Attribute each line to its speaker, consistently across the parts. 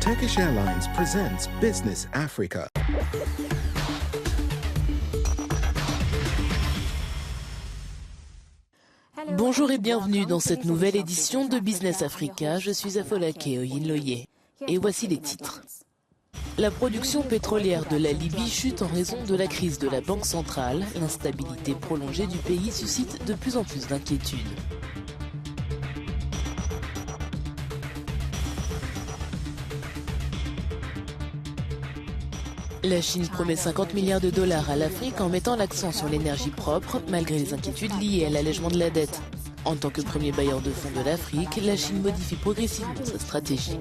Speaker 1: Turkish Airlines presents Business Africa.
Speaker 2: Bonjour et bienvenue dans cette nouvelle édition de Business Africa. Je suis Afolake Oyinloye. Et voici les titres. La production pétrolière de la Libye chute en raison de la crise de la Banque centrale. L'instabilité prolongée du pays suscite de plus en plus d'inquiétudes. La Chine promet 50 milliards de dollars à l'Afrique en mettant l'accent sur l'énergie propre, malgré les inquiétudes liées à l'allègement de la dette. En tant que premier bailleur de fonds de l'Afrique, la Chine modifie progressivement sa stratégie.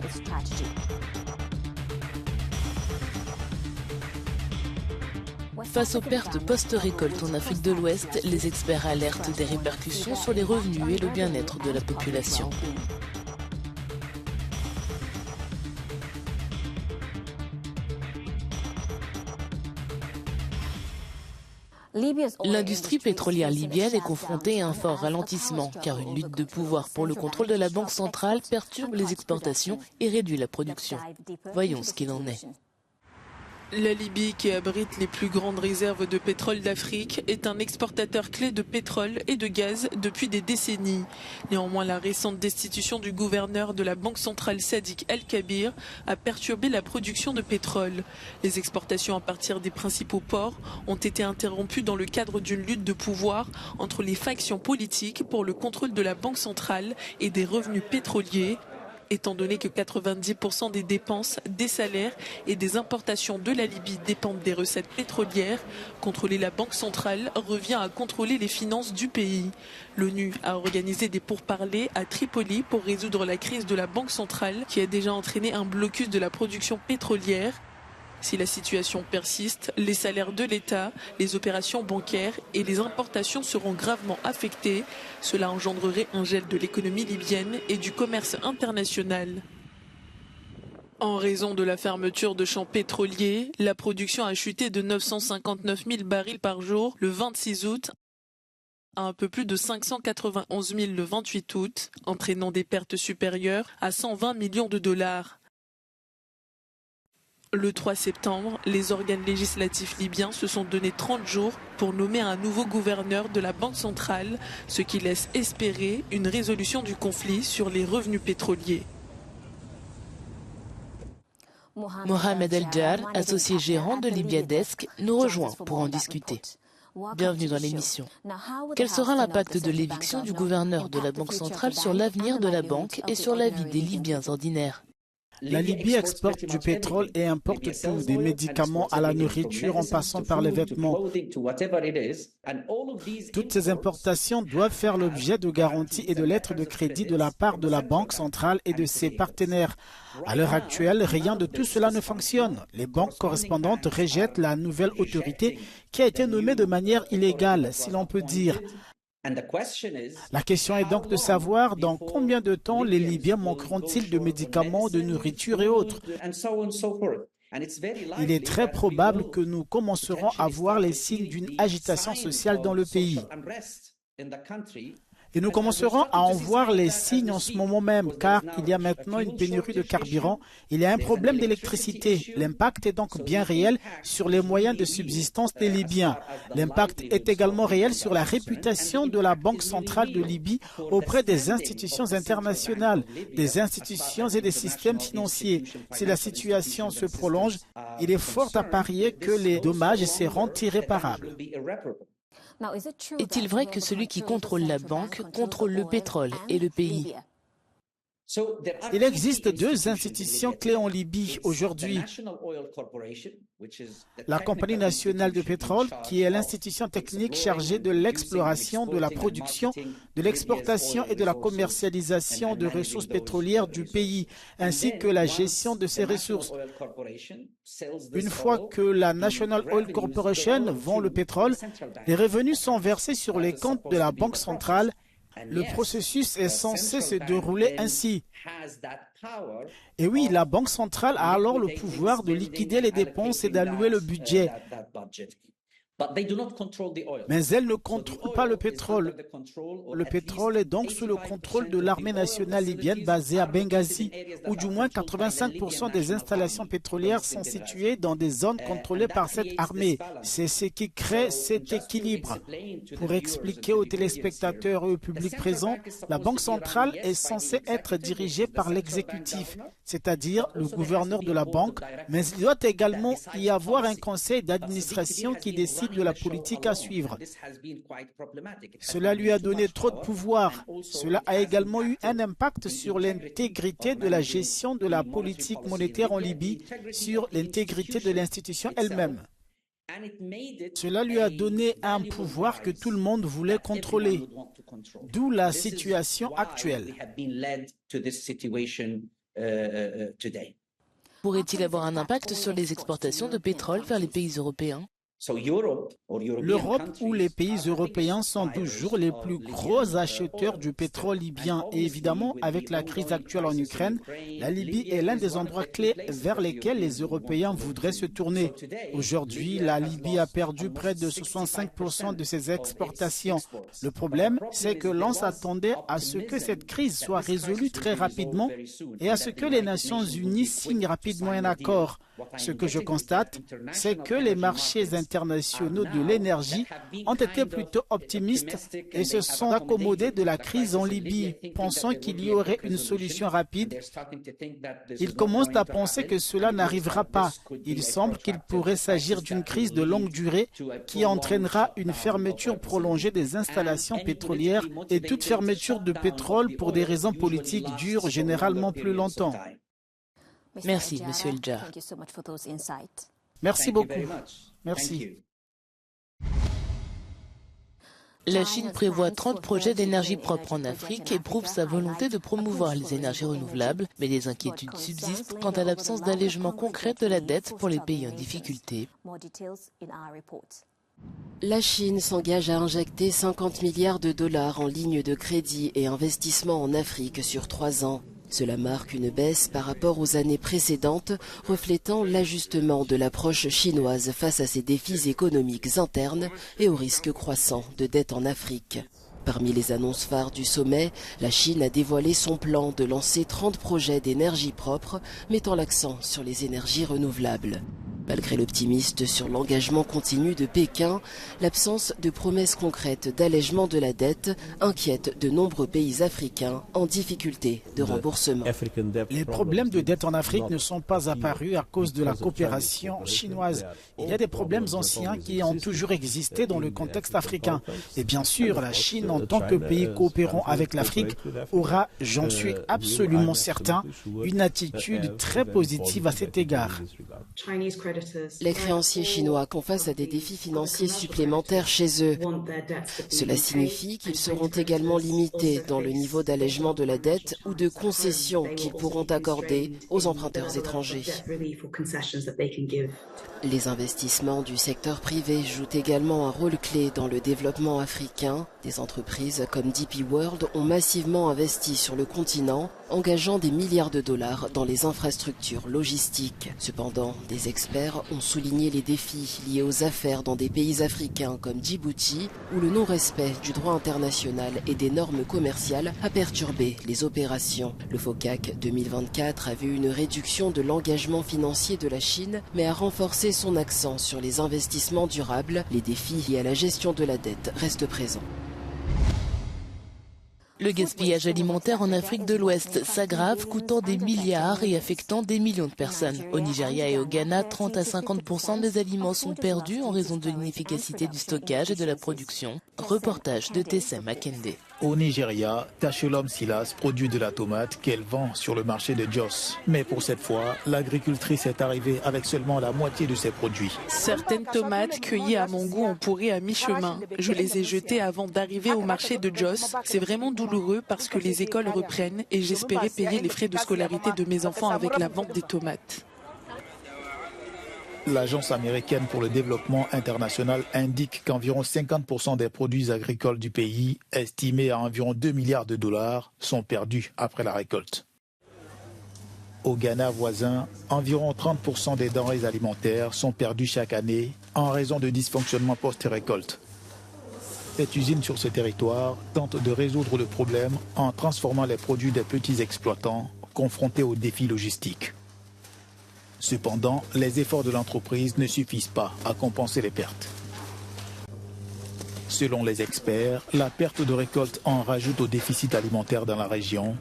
Speaker 2: Face aux pertes post-récolte en Afrique de l'Ouest, les experts alertent des répercussions sur les revenus et le bien-être de la population. L'industrie pétrolière libyenne est confrontée à un fort ralentissement, car une lutte de pouvoir pour le contrôle de la Banque centrale perturbe les exportations et réduit la production. Voyons ce qu'il en est.
Speaker 3: La Libye, qui abrite les plus grandes réserves de pétrole d'Afrique, est un exportateur clé de pétrole et de gaz depuis des décennies. Néanmoins, la récente destitution du gouverneur de la Banque centrale Sadiq El-Kabir a perturbé la production de pétrole. Les exportations à partir des principaux ports ont été interrompues dans le cadre d'une lutte de pouvoir entre les factions politiques pour le contrôle de la Banque centrale et des revenus pétroliers. Étant donné que 90% des dépenses, des salaires et des importations de la Libye dépendent des recettes pétrolières, contrôler la Banque centrale revient à contrôler les finances du pays. L'ONU a organisé des pourparlers à Tripoli pour résoudre la crise de la Banque centrale qui a déjà entraîné un blocus de la production pétrolière. Si la situation persiste, les salaires de l'État, les opérations bancaires et les importations seront gravement affectés. Cela engendrerait un gel de l'économie libyenne et du commerce international. En raison de la fermeture de champs pétroliers, la production a chuté de 959 000 barils par jour le 26 août à un peu plus de 591 000 le 28 août, entraînant des pertes supérieures à 120 millions de dollars. Le 3 septembre, les organes législatifs libyens se sont donné 30 jours pour nommer un nouveau gouverneur de la Banque centrale, ce qui laisse espérer une résolution du conflit sur les revenus pétroliers.
Speaker 2: Mohamed El-Jar, associé gérant de Libya Desk, nous rejoint pour en discuter. Bienvenue dans l'émission. Quel sera l'impact de l'éviction du gouverneur de la Banque centrale sur l'avenir de la banque et sur la vie des Libyens ordinaires ?
Speaker 4: La Libye exporte du pétrole et importe tout, des médicaments à la nourriture en passant par les vêtements. Toutes ces importations doivent faire l'objet de garanties et de lettres de crédit de la part de la Banque centrale et de ses partenaires. À l'heure actuelle, rien de tout cela ne fonctionne. Les banques correspondantes rejettent la nouvelle autorité qui a été nommée de manière illégale, si l'on peut dire. La question est donc de savoir dans combien de temps les Libyens manqueront-ils de médicaments, de nourriture et autres. Il est très probable que nous commencerons à voir les signes d'une agitation sociale dans le pays. Et nous commencerons à en voir les signes en ce moment même, car il y a maintenant une pénurie de carburant, il y a un problème d'électricité. L'impact est donc bien réel sur les moyens de subsistance des Libyens. L'impact est également réel sur la réputation de la Banque centrale de Libye auprès des institutions internationales, des institutions et des systèmes financiers. Si la situation se prolonge, il est fort à parier que les dommages seront irréparables.
Speaker 2: Est-il vrai que celui qui contrôle la banque contrôle le pétrole et le pays ?
Speaker 4: Il existe deux institutions clés en Libye aujourd'hui. La Compagnie nationale de pétrole, qui est l'institution technique chargée de l'exploration, de la production, de l'exportation et de la commercialisation de ressources pétrolières du pays, ainsi que la gestion de ces ressources. Une fois que la National Oil Corporation vend le pétrole, les revenus sont versés sur les comptes de la Banque centrale. Le processus est censé se dérouler ainsi. Et oui, la Banque centrale a alors le pouvoir de liquider les dépenses et d'allouer le budget. Mais elles ne contrôlent pas le pétrole. Le pétrole est donc sous le contrôle de l'armée nationale libyenne basée à Benghazi, où du moins 85% des installations pétrolières sont situées dans des zones contrôlées par cette armée. C'est ce qui crée cet équilibre. Pour expliquer aux téléspectateurs et au public présent, la Banque centrale est censée être dirigée par l'exécutif, c'est-à-dire le gouverneur de la banque, mais il doit également y avoir un conseil d'administration qui décide de la politique à suivre. Cela lui a donné trop de pouvoir. Cela a également eu un impact sur l'intégrité de la gestion de la politique monétaire en Libye, sur l'intégrité de l'institution elle-même. Cela lui a donné un pouvoir que tout le monde voulait contrôler, d'où la situation actuelle.
Speaker 2: Pourrait-il avoir un impact sur les exportations de pétrole vers les pays européens ?
Speaker 4: L'Europe ou les pays européens sont toujours les plus gros acheteurs du pétrole libyen et évidemment avec la crise actuelle en Ukraine, la Libye est l'un des endroits clés vers lesquels les Européens voudraient se tourner. Aujourd'hui, la Libye a perdu près de 65% de ses exportations. Le problème, c'est que l'on s'attendait à ce que cette crise soit résolue très rapidement et à ce que les Nations Unies signent rapidement un accord. Ce que je constate, c'est que les marchés internationaux de l'énergie ont été plutôt optimistes et se sont accommodés de la crise en Libye, pensant qu'il y aurait une solution rapide. Ils commencent à penser que cela n'arrivera pas. Il semble qu'il pourrait s'agir d'une crise de longue durée qui entraînera une fermeture prolongée des installations pétrolières et toute fermeture de pétrole pour des raisons politiques dure généralement plus longtemps.
Speaker 2: Merci, Monsieur El-Djar.
Speaker 4: Merci beaucoup. Merci.
Speaker 2: La Chine prévoit 30 projets d'énergie propre en Afrique et prouve sa volonté de promouvoir les énergies renouvelables, mais des inquiétudes subsistent quant à l'absence d'allègement concret de la dette pour les pays en difficulté.
Speaker 5: La Chine s'engage à injecter 50 milliards de dollars en lignes de crédit et investissement en Afrique sur 3 ans. Cela marque une baisse par rapport aux années précédentes, reflétant l'ajustement de l'approche chinoise face à ses défis économiques internes et aux risques croissants de dette en Afrique. Parmi les annonces phares du sommet, la Chine a dévoilé son plan de lancer 30 projets d'énergie propre, mettant l'accent sur les énergies renouvelables. Malgré l'optimisme sur l'engagement continu de Pékin, l'absence de promesses concrètes d'allègement de la dette inquiète de nombreux pays africains en difficulté de remboursement.
Speaker 4: Les problèmes de dette en Afrique ne sont pas apparus à cause de la coopération chinoise. Il y a des problèmes anciens qui ont toujours existé dans le contexte africain. Et bien sûr, la Chine, en tant que pays coopérant avec l'Afrique, aura, j'en suis absolument certain, une attitude très positive à cet égard.
Speaker 5: Les créanciers chinois font face à des défis financiers supplémentaires chez eux. Cela signifie qu'ils seront également limités dans le niveau d'allègement de la dette ou de concessions qu'ils pourront accorder aux emprunteurs étrangers. Les investissements du secteur privé jouent également un rôle clé dans le développement africain. Des entreprises comme DP World ont massivement investi sur le continent, engageant des milliards de dollars dans les infrastructures logistiques. Cependant, des experts ont souligné les défis liés aux affaires dans des pays africains comme Djibouti, où le non-respect du droit international et des normes commerciales a perturbé les opérations. Le FOCAC 2024 a vu une réduction de l'engagement financier de la Chine, mais a renforcé son accent sur les investissements durables. Les défis liés à la gestion de la dette restent présents.
Speaker 2: Le gaspillage alimentaire en Afrique de l'Ouest s'aggrave, coûtant des milliards et affectant des millions de personnes. Au Nigeria et au Ghana, 30 à 50% des aliments sont perdus en raison de l'inefficacité du stockage et de la production. Reportage de Tessem Akende.
Speaker 6: Au Nigeria, Tachelom Silas produit de la tomate qu'elle vend sur le marché de Jos. Mais pour cette fois, l'agricultrice est arrivée avec seulement la moitié de ses produits.
Speaker 3: Certaines tomates cueillies à mon goût ont pourri à mi-chemin. Je les ai jetées avant d'arriver au marché de Jos. C'est vraiment douloureux parce que les écoles reprennent et j'espérais payer les frais de scolarité de mes enfants avec la vente des tomates.
Speaker 6: L'Agence américaine pour le développement international indique qu'environ 50% des produits agricoles du pays, estimés à environ 2 milliards de dollars, sont perdus après la récolte. Au Ghana voisin, environ 30% des denrées alimentaires sont perdues chaque année en raison de dysfonctionnements post-récolte. Cette usine sur ce territoire tente de résoudre le problème en transformant les produits des petits exploitants confrontés aux défis logistiques. Cependant, les efforts de l'entreprise ne suffisent pas à compenser les pertes. Selon les experts, la perte de récolte en rajoute au déficit alimentaire dans la région.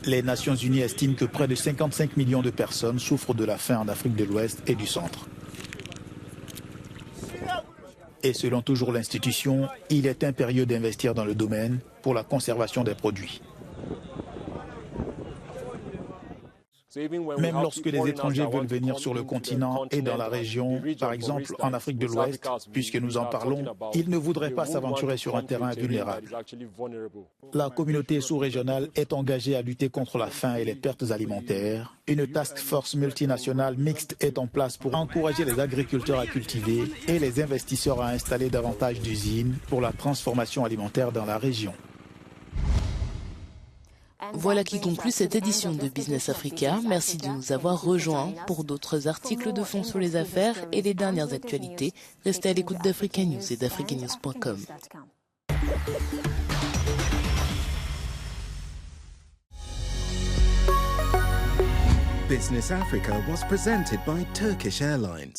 Speaker 6: Les Nations Unies estiment que près de 55 millions de personnes souffrent de la faim en Afrique de l'Ouest et du Centre. Et selon toujours l'institution, il est impérieux d'investir dans le domaine pour la conservation des produits. Même lorsque les étrangers veulent venir sur le continent et dans la région, par exemple en Afrique de l'Ouest, puisque nous en parlons, ils ne voudraient pas s'aventurer sur un terrain vulnérable. La communauté sous-régionale est engagée à lutter contre la faim et les pertes alimentaires. Une task force multinationale mixte est en place pour encourager les agriculteurs à cultiver et les investisseurs à installer davantage d'usines pour la transformation alimentaire dans la région.
Speaker 2: Voilà qui conclut cette édition de Business Africa. Merci de nous avoir rejoints. Pour d'autres articles de fond sur les affaires et les dernières actualités, restez à l'écoute d'Africa News et d'africanews.com.
Speaker 1: Business Africa was presented by Turkish Airlines.